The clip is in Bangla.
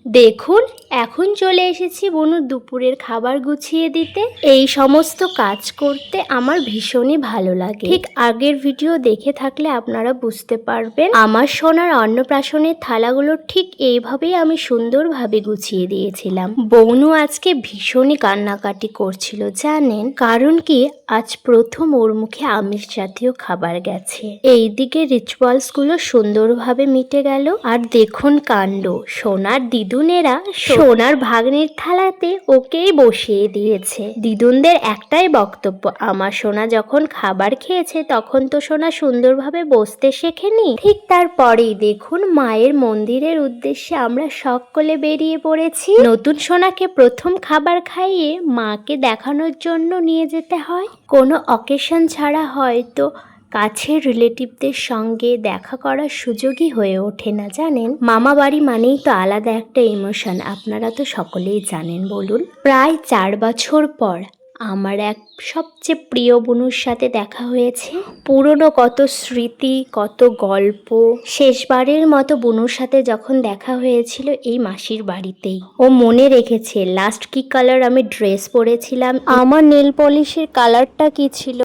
দেখুন এখন চলে এসেছি বনুর দুপুরের খাবার গুছিয়ে দিতে। এই সমস্ত কাজ করতে আমার ভীষণই ভালো লাগে। ঠিক আগের ভিডিও দেখে থাকলে আপনারা বুঝতে পারবেন আমার সোনার অন্নপ্রাশনের থালাগুলো ঠিক এইভাবেই আমি সুন্দরভাবে গুছিয়ে দিয়েছিলাম। বনু আজকে ভীষণই কান্নাকাটি করছিল জানেন, কারণ কি আজ প্রথম ওর মুখে আমিষ জাতীয় খাবার গেছে। এইদিকে রিচুয়ালস গুলো সুন্দরভাবে মিটে গেল। আর দেখুন কাণ্ড, সোনার দিদুনেরা সোনার ভাগ্নের থালাতে ওকেই বসিয়ে দিয়েছে। দিদুনদের একটাই বক্তব্য, আমার সোনা যখন খাবার খেয়েছে তখন তো সোনা সুন্দরভাবে বসতে শেখেনি। ঠিক তারপরেই দেখুন মায়ের মন্দিরের উদ্দেশ্যে আমরা সকলে বেরিয়ে পড়েছি। নতুন সোনাকে প্রথম খাবার খাইয়ে মাকে দেখানোর জন্য নিয়ে যেতে হয়। কোনো অকেশন ছাড়া হয়তো কাছের রিলেটিভদের সঙ্গে দেখা করার সুযোগই হয়ে ওঠে না জানেন। মামা বাড়ি মানেই তো আলাদা একটা ইমোশন, আপনারা তো সকলেই জানেন। বলুন, প্রায় 4 বছর পর আমার এক সবচেয়ে প্রিয় বনুর সাথে দেখা হয়েছে। পুরনো কত স্মৃতি, কত গল্প। শেষবারের মতো বনুর সাথে যখন দেখা হয়েছিল এই মাসির বাড়িতেই। ও মনে রেখেছে লাস্ট কি কালার আমি ড্রেস পরেছিলাম, আমার নেল পলিশের কালারটা কি ছিল।